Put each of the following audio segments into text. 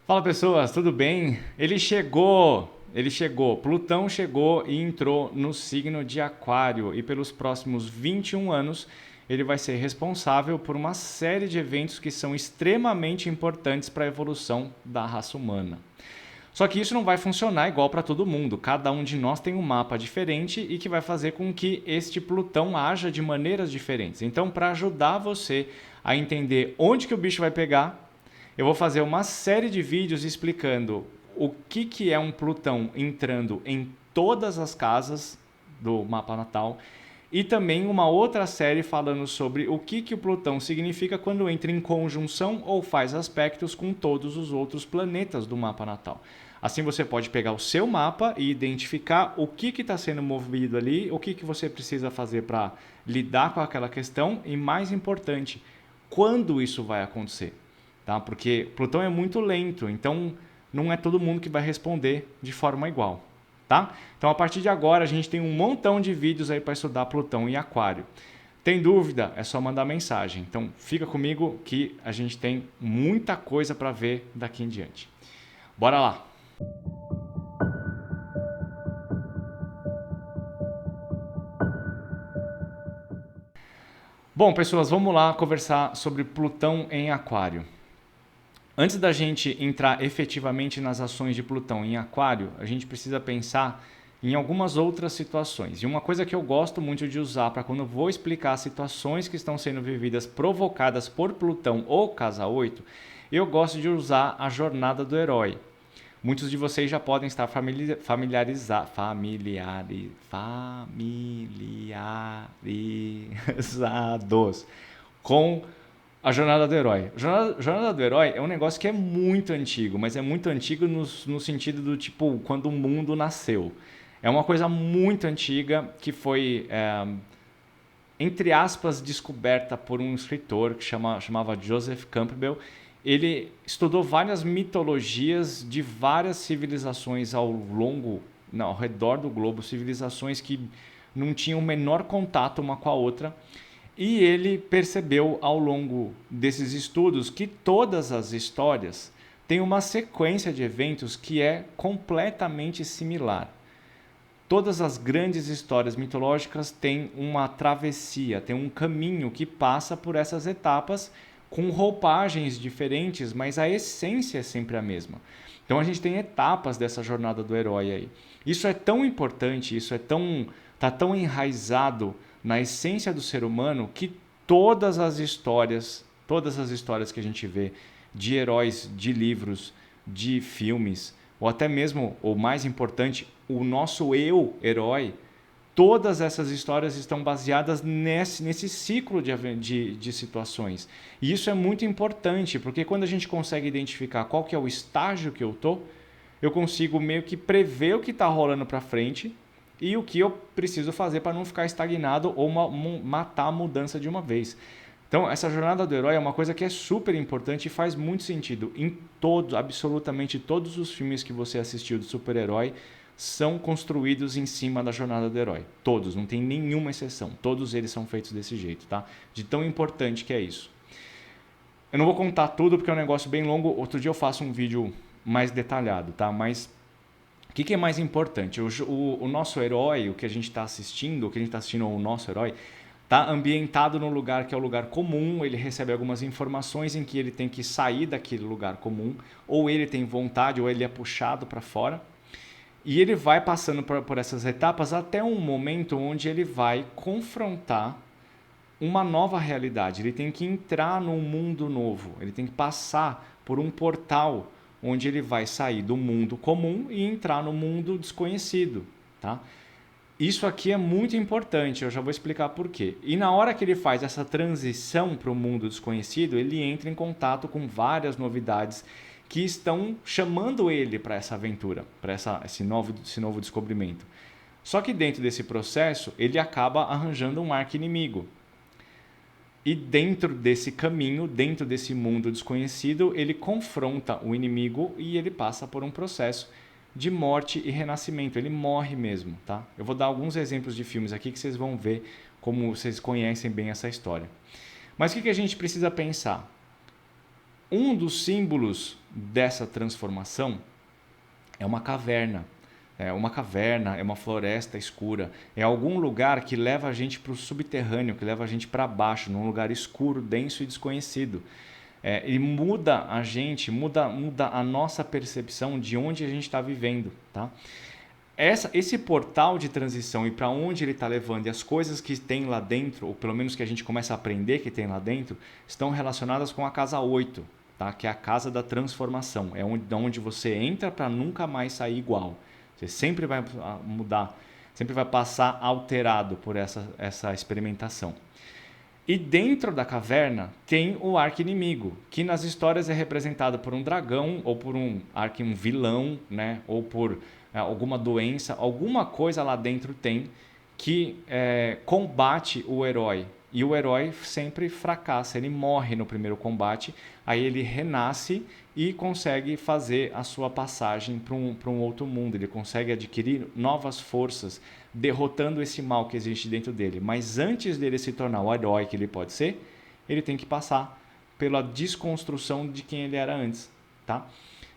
Fala pessoas, tudo bem? Ele chegou. Plutão chegou e entrou no signo de Aquário e pelos próximos 21 anos ele vai ser responsável por uma série de eventos que são extremamente importantes para a evolução da raça humana. Só que isso não vai funcionar igual para todo mundo. Cada um de nós tem um mapa diferente e que vai fazer com que este Plutão haja de maneiras diferentes. Então, para ajudar você a entender onde que o bicho vai pegar, eu vou fazer uma série de vídeos explicando o que é um Plutão entrando em todas as casas do mapa natal e também uma outra série falando sobre o que o Plutão significa quando entra em conjunção ou faz aspectos com todos os outros planetas do mapa natal. Assim você pode pegar o seu mapa e identificar o que está sendo movido ali, o que você precisa fazer para lidar com aquela questão e, mais importante, quando isso vai acontecer. Tá? Porque Plutão é muito lento, então não é todo mundo que vai responder de forma igual. Tá? Então, a partir de agora, a gente tem um montão de vídeos aí para estudar Plutão e Aquário. Tem dúvida? É só mandar mensagem. Então, fica comigo que a gente tem muita coisa para ver daqui em diante. Bora lá! Bom, pessoas, vamos lá conversar sobre Plutão em Aquário. Antes da gente entrar efetivamente nas ações de Plutão em Aquário, a gente precisa pensar em algumas outras situações. E uma coisa que eu gosto muito de usar para quando eu vou explicar situações que estão sendo vividas provocadas por Plutão ou Casa 8, eu gosto de usar a jornada do herói. Muitos de vocês já podem estar familiarizados com a jornada do herói. Jornada do herói é um negócio que é muito antigo, mas é muito antigo no sentido do tipo quando o mundo nasceu. É uma coisa muito antiga que foi, entre aspas, descoberta por um escritor que chamava Joseph Campbell. Ele estudou várias mitologias de várias civilizações ao redor do globo, civilizações que não tinham o menor contato uma com a outra. E ele percebeu ao longo desses estudos que todas as histórias têm uma sequência de eventos que é completamente similar. Todas as grandes histórias mitológicas têm uma travessia, têm um caminho que passa por essas etapas com roupagens diferentes, mas a essência é sempre a mesma. Então a gente tem etapas dessa jornada do herói aí. Isso é tão importante, tá tão enraizado na essência do ser humano que todas as histórias que a gente vê de heróis, de livros, de filmes, ou até mesmo, o mais importante, o nosso eu herói, todas essas histórias estão baseadas nesse ciclo de situações. E isso é muito importante, porque quando a gente consegue identificar qual que é o estágio que eu consigo meio que prever o que está rolando para frente e o que eu preciso fazer para não ficar estagnado ou matar a mudança de uma vez. Então, essa jornada do herói é uma coisa que é super importante e faz muito sentido. Absolutamente todos os filmes que você assistiu de super-herói são construídos em cima da jornada do herói. Todos, não tem nenhuma exceção. Todos eles são feitos desse jeito, tá? De tão importante que é isso. Eu não vou contar tudo porque é um negócio bem longo. Outro dia eu faço um vídeo mais detalhado, tá? Mas o que é mais importante? O nosso herói, o que a gente está assistindo, o nosso herói, está ambientado no lugar que é o lugar comum, ele recebe algumas informações em que ele tem que sair daquele lugar comum, ou ele tem vontade, ou ele é puxado para fora. E ele vai passando por essas etapas até um momento onde ele vai confrontar uma nova realidade. Ele tem que entrar num mundo novo, ele tem que passar por um portal onde ele vai sair do mundo comum e entrar no mundo desconhecido, tá? Isso aqui é muito importante, eu já vou explicar por quê. E na hora que ele faz essa transição para o mundo desconhecido, ele entra em contato com várias novidades que estão chamando ele para essa aventura, para esse novo descobrimento. Só que dentro desse processo, ele acaba arranjando um arqui-inimigo. E dentro desse caminho, dentro desse mundo desconhecido, ele confronta o inimigo e ele passa por um processo de morte e renascimento. Ele morre mesmo, tá? Eu vou dar alguns exemplos de filmes aqui que vocês vão ver como vocês conhecem bem essa história. Mas o que a gente precisa pensar? Um dos símbolos dessa transformação é uma caverna. É uma floresta escura, é algum lugar que leva a gente para o subterrâneo, que leva a gente para baixo, num lugar escuro, denso e desconhecido. E muda a gente, muda a nossa percepção de onde a gente está vivendo. Tá? Esse portal de transição e para onde ele está levando e as coisas que tem lá dentro, ou pelo menos que a gente começa a aprender que tem lá dentro, estão relacionadas com a casa 8, tá? Que é a casa da transformação. É onde você entra para nunca mais sair igual. Você sempre vai mudar, sempre vai passar alterado por essa experimentação. E dentro da caverna tem o arqui-inimigo, que nas histórias é representado por um dragão, ou por um vilão, né? Ou por alguma doença, alguma coisa lá dentro tem que combate o herói. E o herói sempre fracassa, ele morre no primeiro combate, aí ele renasce e consegue fazer a sua passagem para um outro mundo. Ele consegue adquirir novas forças, derrotando esse mal que existe dentro dele. Mas antes dele se tornar o herói que ele pode ser, ele tem que passar pela desconstrução de quem ele era antes. Tá?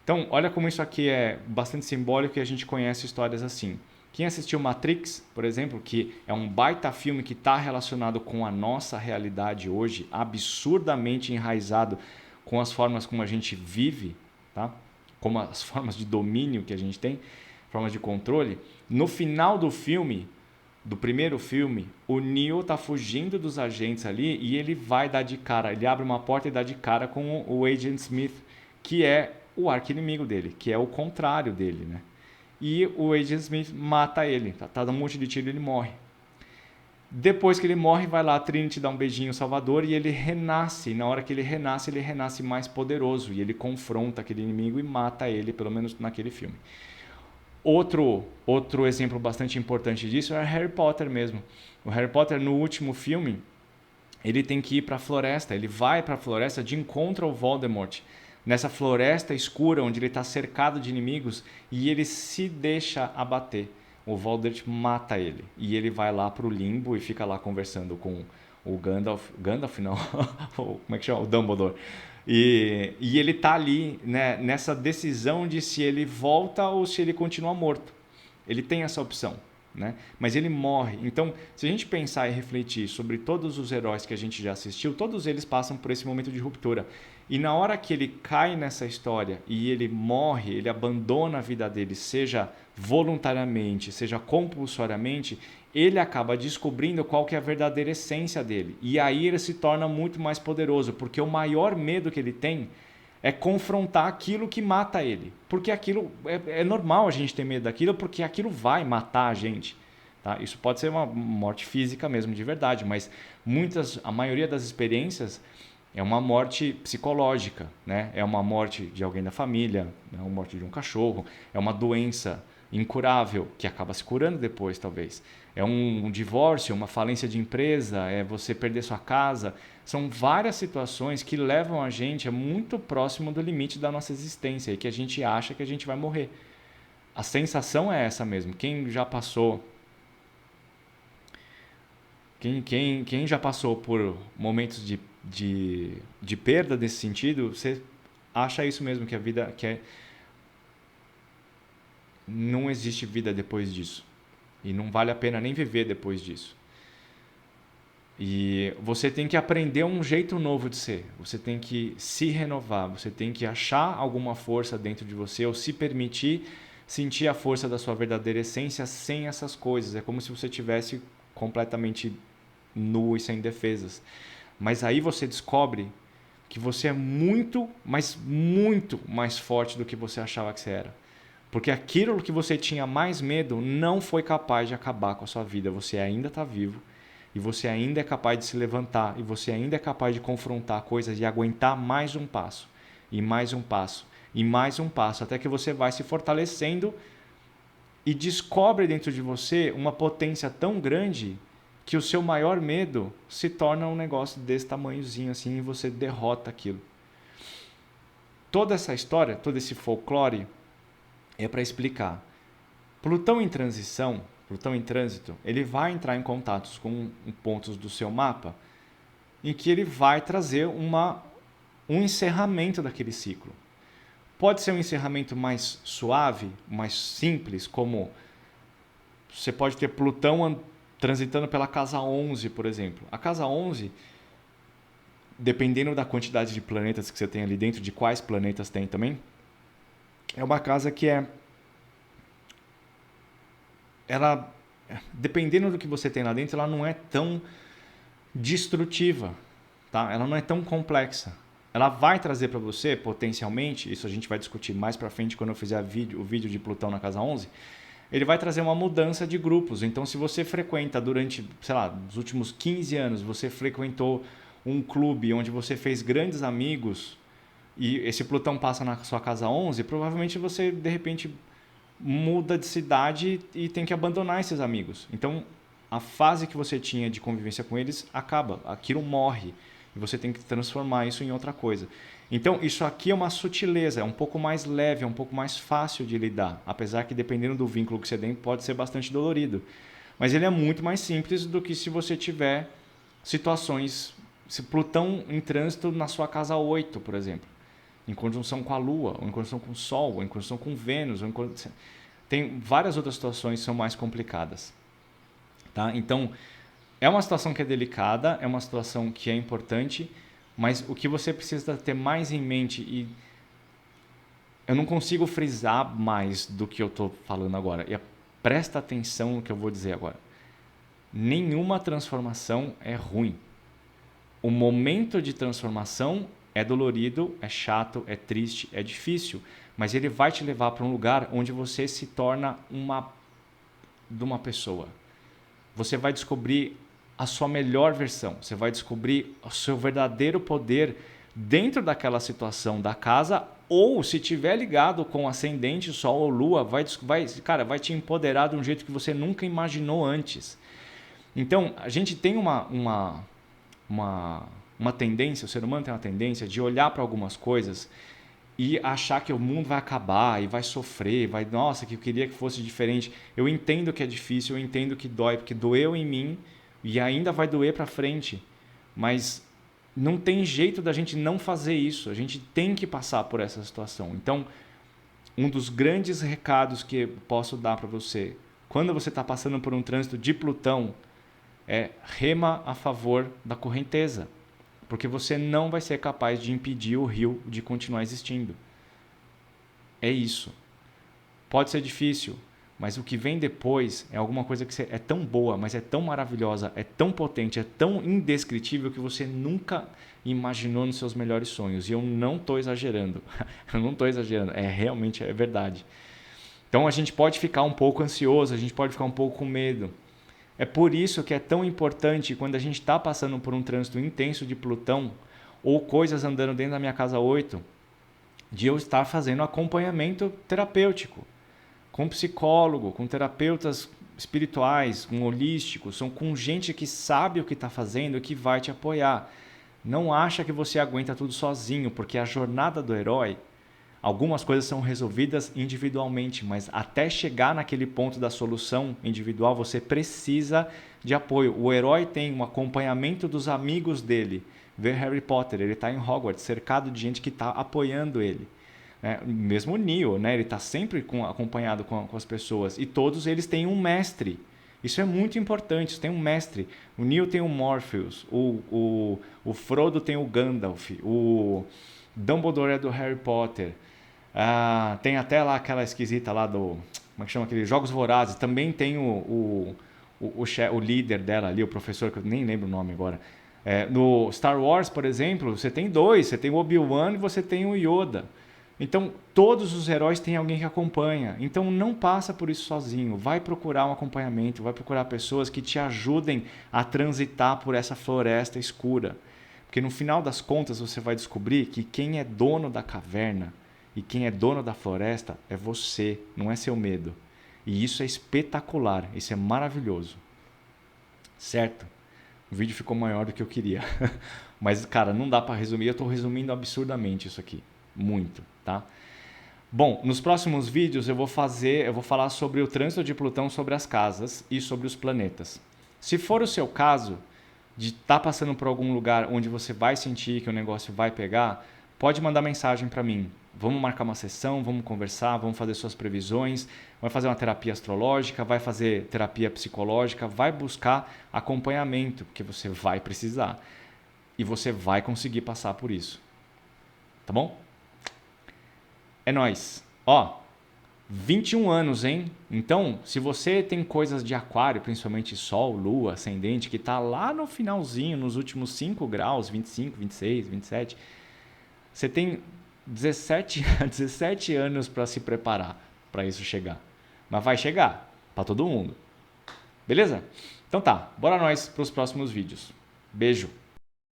Então, olha como isso aqui é bastante simbólico e a gente conhece histórias assim. Quem assistiu Matrix, por exemplo, que é um baita filme que está relacionado com a nossa realidade hoje, absurdamente enraizado com as formas como a gente vive, tá? Como as formas de domínio que a gente tem, formas de controle. No final do filme, do primeiro filme, o Neo está fugindo dos agentes ali e ele vai dar de cara, ele abre uma porta e dá de cara com o Agent Smith, que é o arqui-inimigo dele, que é o contrário dele, né? E o Agent Smith mata ele, tá dando um monte de tiro e ele morre. Depois que ele morre, vai lá a Trinity dar um beijinho Salvador e ele renasce. E na hora que ele renasce mais poderoso. E ele confronta aquele inimigo e mata ele, pelo menos naquele filme. Outro exemplo bastante importante disso é Harry Potter mesmo. O Harry Potter, no último filme, ele tem que ir para a floresta. Ele vai para a floresta de encontro ao Voldemort. Nessa floresta escura, onde ele está cercado de inimigos, e ele se deixa abater. O Voldemort mata ele. E ele vai lá para o limbo e fica lá conversando com o Gandalf. Gandalf não, como é que chama? O Dumbledore. E ele está ali, né, nessa decisão de se ele volta ou se ele continua morto. Ele tem essa opção. Né? Mas ele morre. Então, se a gente pensar e refletir sobre todos os heróis que a gente já assistiu, todos eles passam por esse momento de ruptura. E na hora que ele cai nessa história e ele morre, ele abandona a vida dele, seja voluntariamente, seja compulsoriamente, ele acaba descobrindo qual que é a verdadeira essência dele. E aí ele se torna muito mais poderoso, porque o maior medo que ele tem é confrontar aquilo que mata ele. Porque aquilo é normal a gente ter medo daquilo, porque aquilo vai matar a gente. Tá? Isso pode ser uma morte física mesmo, de verdade, mas a maioria das experiências é uma morte psicológica. Né? É uma morte de alguém da família, é uma morte de um cachorro, é uma doença incurável, que acaba se curando depois, talvez. É um divórcio, uma falência de empresa, é você perder sua casa. São várias situações que levam a gente muito próximo do limite da nossa existência e que a gente acha que a gente vai morrer. A sensação é essa mesmo. Quem já passou por momentos de perda desse sentido, você acha isso mesmo, que a vida não existe vida depois disso. E não vale a pena nem viver depois disso. E você tem que aprender um jeito novo de ser. Você tem que se renovar. Você tem que achar alguma força dentro de você ou se permitir sentir a força da sua verdadeira essência sem essas coisas. É como se você estivesse completamente nu e sem defesas. Mas aí você descobre que você é muito, mas muito mais forte do que você achava que você era. Porque aquilo que você tinha mais medo não foi capaz de acabar com a sua vida. Você ainda está vivo e você ainda é capaz de se levantar e você ainda é capaz de confrontar coisas e aguentar mais um passo e mais um passo e mais um passo, até que você vai se fortalecendo e descobre dentro de você uma potência tão grande que o seu maior medo se torna um negócio desse tamanhozinho assim e você derrota aquilo. Toda essa história, todo esse folclore é para explicar. Plutão em transição, Plutão em trânsito, ele vai entrar em contatos com pontos do seu mapa em que ele vai trazer um encerramento daquele ciclo. Pode ser um encerramento mais suave, mais simples, como você pode ter Plutão transitando pela casa 11, por exemplo. A casa 11, dependendo da quantidade de planetas que você tem ali dentro, de quais planetas tem também, é uma casa que ela, dependendo do que você tem lá dentro, ela não é tão destrutiva, tá? Ela não é tão complexa. Ela vai trazer para você, potencialmente, isso a gente vai discutir mais para frente quando eu fizer o vídeo de Plutão na casa 11, ele vai trazer uma mudança de grupos. Então, se você frequenta durante, sei lá, nos últimos 15 anos, você frequentou um clube onde você fez grandes amigos e esse Plutão passa na sua casa 11, provavelmente você, de repente, muda de cidade e tem que abandonar esses amigos. Então, a fase que você tinha de convivência com eles acaba, aquilo morre e você tem que transformar isso em outra coisa. Então, isso aqui é uma sutileza, é um pouco mais leve, é um pouco mais fácil de lidar, apesar que dependendo do vínculo que você tem, pode ser bastante dolorido. Mas ele é muito mais simples do que se você tiver situações, se Plutão em trânsito na sua casa 8, por exemplo, em conjunção com a Lua, ou em conjunção com o Sol, ou em conjunção com Vênus, tem várias outras situações que são mais complicadas. Tá? Então, é uma situação que é delicada, é uma situação que é importante, mas o que você precisa ter mais em mente, e eu não consigo frisar mais do que eu estou falando agora, e presta atenção no que eu vou dizer agora. Nenhuma transformação é ruim. O momento de transformação é dolorido, é chato, é triste, é difícil, mas ele vai te levar para um lugar onde você se torna de uma pessoa. Você vai descobrir a sua melhor versão, você vai descobrir o seu verdadeiro poder dentro daquela situação da casa, ou se tiver ligado com ascendente, sol ou lua, vai te empoderar de um jeito que você nunca imaginou antes. Então, a gente tem uma tendência, o ser humano tem uma tendência de olhar para algumas coisas e achar que o mundo vai acabar e vai sofrer, nossa, que eu queria que fosse diferente. Eu entendo que é difícil, eu entendo que dói, porque doeu em mim e ainda vai doer para frente, mas não tem jeito da gente não fazer isso, a gente tem que passar por essa situação. Então, um dos grandes recados que eu posso dar para você, quando você está passando por um trânsito de Plutão, é rema a favor da correnteza, porque você não vai ser capaz de impedir o rio de continuar existindo. É isso. Pode ser difícil, mas o que vem depois é alguma coisa que é tão boa, mas é tão maravilhosa, é tão potente, é tão indescritível que você nunca imaginou nos seus melhores sonhos. E eu não estou exagerando. Eu não estou exagerando. Realmente é verdade. Então a gente pode ficar um pouco ansioso, a gente pode ficar um pouco com medo. É por isso que é tão importante quando a gente está passando por um trânsito intenso de Plutão ou coisas andando dentro da minha casa 8, de eu estar fazendo acompanhamento terapêutico, com psicólogo, com terapeutas espirituais, com holísticos, com gente que sabe o que está fazendo e que vai te apoiar. Não acha que você aguenta tudo sozinho, porque a jornada do herói, algumas coisas são resolvidas individualmente, mas até chegar naquele ponto da solução individual, você precisa de apoio. O herói tem um acompanhamento dos amigos dele. Vê Harry Potter, ele está em Hogwarts, cercado de gente que está apoiando ele. Mesmo o Neo, né? Ele está sempre acompanhado com as pessoas. E todos eles têm um mestre. Isso é muito importante, tem um mestre. O Neo tem o Morpheus, o Frodo tem o Gandalf, o Dumbledore é do Harry Potter. Tem até lá aquela esquisita lá do... Como é que chama aquele? Jogos Vorazes. Também tem o líder dela ali, o professor, que eu nem lembro o nome agora. No Star Wars, por exemplo, você tem dois. Você tem o Obi-Wan e você tem o Yoda. Então, todos os heróis têm alguém que acompanha. Então, não passa por isso sozinho. Vai procurar um acompanhamento, vai procurar pessoas que te ajudem a transitar por essa floresta escura. Porque no final das contas, você vai descobrir que quem é dono da caverna e quem é dono da floresta é você, não é seu medo. E isso é espetacular, isso é maravilhoso. Certo? O vídeo ficou maior do que eu queria. Mas, cara, não dá para resumir. Eu estou resumindo absurdamente isso aqui. Muito, tá? Bom, nos próximos vídeos eu vou falar sobre o trânsito de Plutão sobre as casas e sobre os planetas. Se for o seu caso, de estar passando por algum lugar onde você vai sentir que o negócio vai pegar, pode mandar mensagem para mim. Vamos marcar uma sessão, vamos conversar, vamos fazer suas previsões, vai fazer uma terapia astrológica, vai fazer terapia psicológica, vai buscar acompanhamento, porque você vai precisar. E você vai conseguir passar por isso. Tá bom? É nóis. Ó, 21 anos, hein? Então, se você tem coisas de aquário, principalmente Sol, Lua, Ascendente, que tá lá no finalzinho, nos últimos 5 graus, 25, 26, 27, você tem 17 anos para se preparar para isso chegar. Mas vai chegar para todo mundo. Beleza? Então tá, bora nós para os próximos vídeos. Beijo!